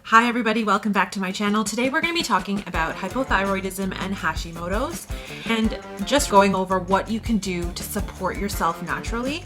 Hi everybody, welcome back to my channel. Today we're going to be talking about hypothyroidism and Hashimoto's and just going over what you can do to support yourself naturally.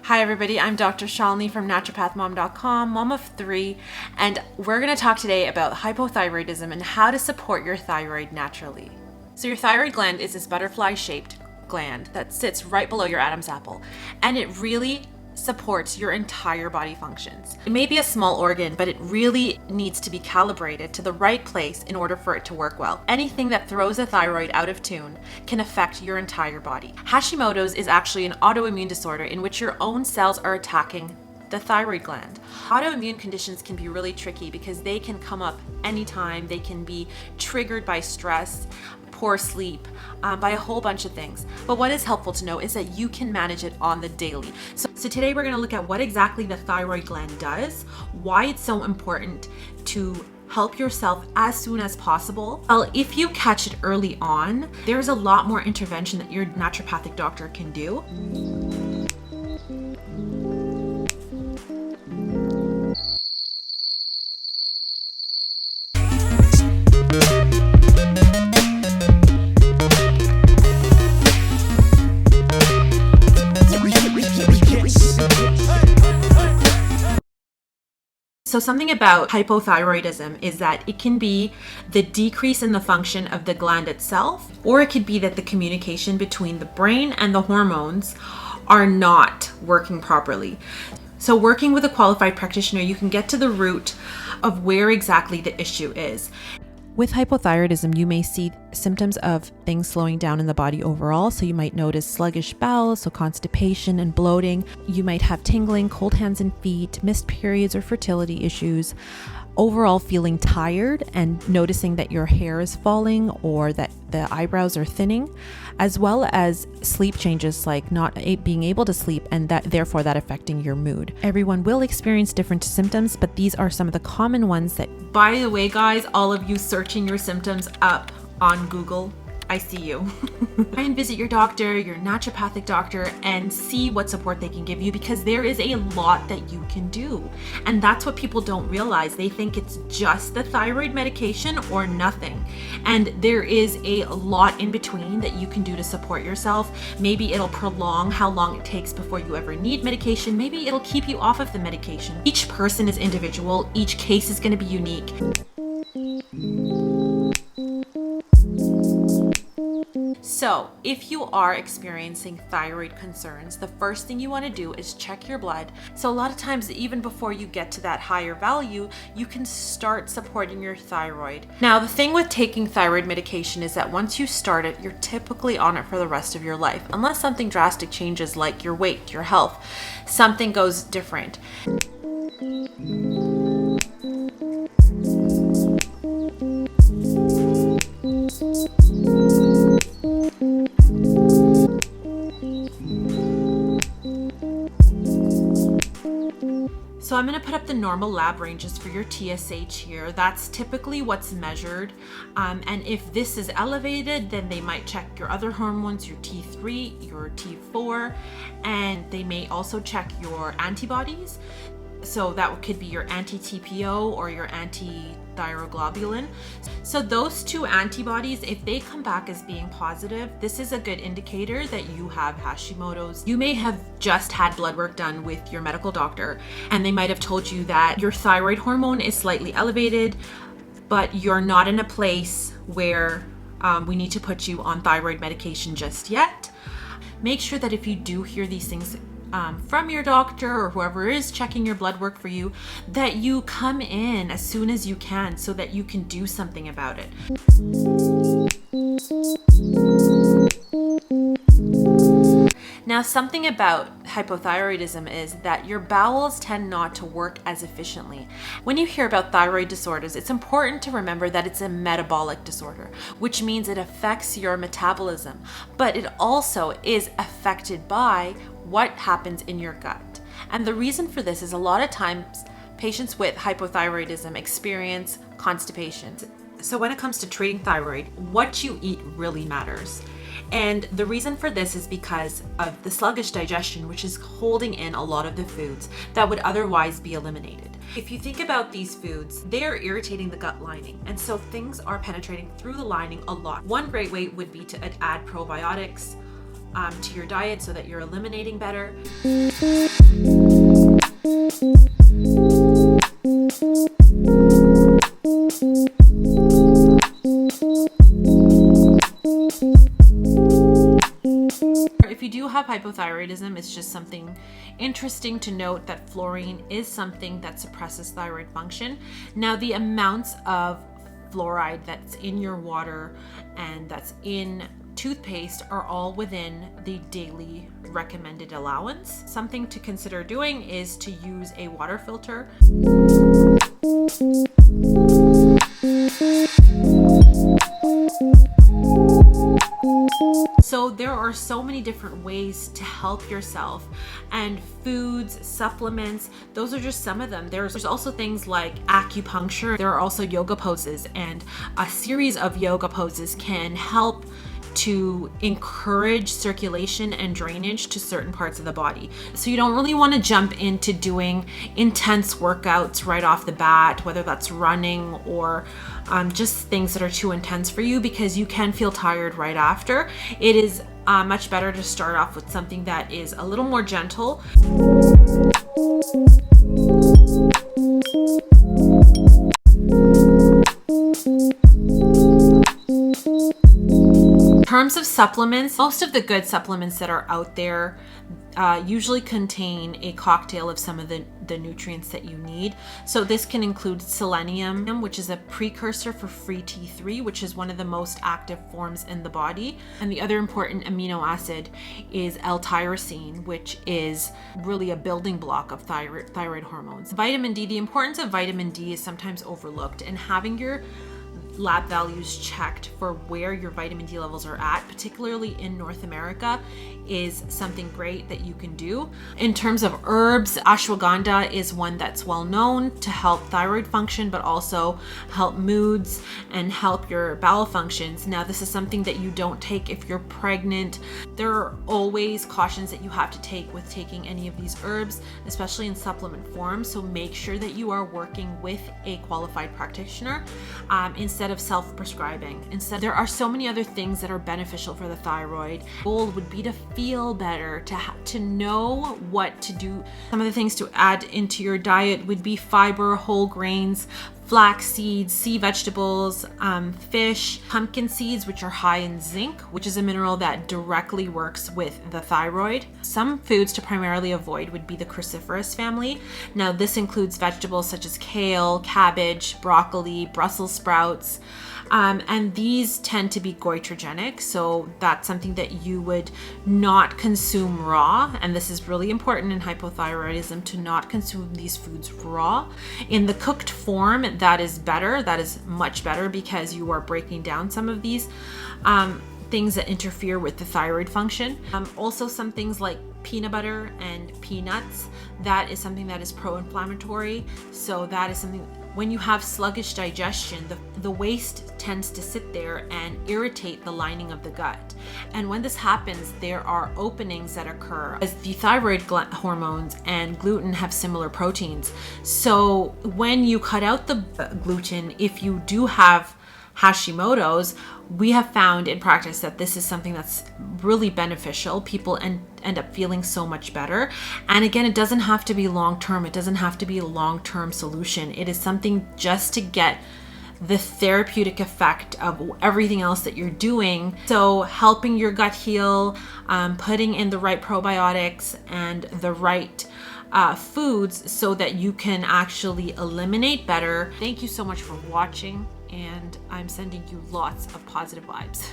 Hi everybody, I'm Dr. Sharlini from naturopathmom.com, mom of 3, and we're going to talk today about hypothyroidism and how to support your thyroid naturally. So your thyroid gland is this butterfly-shaped gland that sits right below your Adam's apple, and it really supports your entire body functions. It may be a small organ, but it really needs to be calibrated to the right place in order for it to work well. Anything that throws a thyroid out of tune can affect your entire body. Hashimoto's is actually an autoimmune disorder in which your own cells are attacking the thyroid gland. Autoimmune conditions can be really tricky because they can come up anytime. They can be triggered by stress, poor sleep, by a whole bunch of things. But what is helpful to know is that you can manage it on the daily. So today we're going to look at what exactly the thyroid gland does, why it's so important to help yourself as soon as possible. Well, if you catch it early on, there's a lot more intervention that your naturopathic doctor can do. So something about hypothyroidism is that it can be the decrease in the function of the gland itself, or it could be that the communication between the brain and the hormones are not working properly. So working with a qualified practitioner, you can get to the root of where exactly the issue is. With hypothyroidism, you may see symptoms of things slowing down in the body overall. So you might notice sluggish bowels, so constipation and bloating. You might have tingling, cold hands and feet, missed periods or fertility issues, overall feeling tired and noticing that your hair is falling or that the eyebrows are thinning, as well as sleep changes like not being able to sleep and that therefore that affecting your mood. Everyone will experience different symptoms, but these are some of the common ones that, by the way guys, all of you searching your symptoms up on Google, I see you. Try and visit your doctor, your naturopathic doctor, and see what support they can give you, because there is a lot that you can do. And that's what people don't realize. They think it's just the thyroid medication or nothing. And there is a lot in between that you can do to support yourself. Maybe it'll prolong how long it takes before you ever need medication. Maybe it'll keep you off of the medication. Each person is individual. Each case is going to be unique. So if you are experiencing thyroid concerns, the first thing you want to do is check your blood. So a lot of times, even before you get to that higher value, you can start supporting your thyroid. Now, the thing with taking thyroid medication is that once you start it, you're typically on it for the rest of your life, unless something drastic changes like your weight, your health, something goes different. So I'm going to put up the normal lab ranges for your TSH here. That's typically what's measured. And if this is elevated, then they might check your other hormones, your T3, your T4, and they may also check your antibodies. So that could be your anti-TPO or your anti-thyroglobulin. So those two antibodies, if they come back as being positive, this is a good indicator that you have Hashimoto's. You may have just had blood work done with your medical doctor, and they might have told you that your thyroid hormone is slightly elevated, but you're not in a place where we need to put you on thyroid medication just yet. Make sure that if you do hear these things from your doctor or whoever is checking your blood work for you, that you come in as soon as you can so that you can do something about it. Now, something about hypothyroidism is that your bowels tend not to work as efficiently. When you hear about thyroid disorders, it's important to remember that it's a metabolic disorder, which means it affects your metabolism, but it also is affected by what happens in your gut. And the reason for this is a lot of times patients with hypothyroidism experience constipation. So when it comes to treating thyroid, what you eat really matters. And the reason for this is because of the sluggish digestion, which is holding in a lot of the foods that would otherwise be eliminated. If you think about these foods, they are irritating the gut lining, and so things are penetrating through the lining a lot. One great way would be to add probiotics to your diet so that you're eliminating better. If you do have hypothyroidism, it's just something interesting to note that fluorine is something that suppresses thyroid function. Now, the amounts of fluoride that's in your water and that's in toothpaste are all within the daily recommended allowance. Something to consider doing is to use a water filter. So there are so many different ways to help yourself, and foods, supplements, those are just some of them. There's also things like acupuncture. There are also yoga poses, and a series of yoga poses can help to encourage circulation and drainage to certain parts of the body. So you don't really want to jump into doing intense workouts right off the bat, whether that's running or just things that are too intense for you, because you can feel tired right after. It is much better to start off with something that is a little more gentle. In terms of supplements, most of the good supplements that are out there usually contain a cocktail of some of the nutrients that you need. So this can include selenium, which is a precursor for free T3, which is one of the most active forms in the body. And the other important amino acid is L-tyrosine, which is really a building block of thyroid hormones. Vitamin D, the importance of vitamin D is sometimes overlooked, and having your lab values checked for where your vitamin D levels are at, particularly in North America, is something great that you can do. In terms of herbs, ashwagandha is one that's well known to help thyroid function, but also help moods and help your bowel functions. Now, this is something that you don't take if you're pregnant. There are always cautions that you have to take with taking any of these herbs, especially in supplement form. So make sure that you are working with a qualified practitioner instead of self-prescribing. Instead, there are so many other things that are beneficial for the thyroid. The goal would be to feel better, to know what to do. Some of the things to add into your diet would be fiber, whole grains, flax seeds, sea vegetables, fish, pumpkin seeds, which are high in zinc, which is a mineral that directly works with the thyroid. Some foods to primarily avoid would be the cruciferous family. Now, this includes vegetables such as kale, cabbage, broccoli, Brussels sprouts, and these tend to be goitrogenic, so that's something that you would not consume raw, and this is really important in hypothyroidism, to not consume these foods raw. In the cooked form, that is better, that is much better, because you are breaking down some of these things that interfere with the thyroid function. Also, some things like peanut butter and peanuts, that is something that is pro-inflammatory, so that is something. When you have sluggish digestion, the waste tends to sit there and irritate the lining of the gut. And when this happens, there are openings that occur, as the thyroid hormones and gluten have similar proteins. So when you cut out the gluten, if you do have Hashimoto's, we have found in practice that this is something that's really beneficial. People end up feeling so much better. And again, it doesn't have to be long-term. It doesn't have to be a long-term solution. It is something just to get the therapeutic effect of everything else that you're doing. So helping your gut heal, putting in the right probiotics and the right foods so that you can actually eliminate better. Thank you so much for watching, and I'm sending you lots of positive vibes.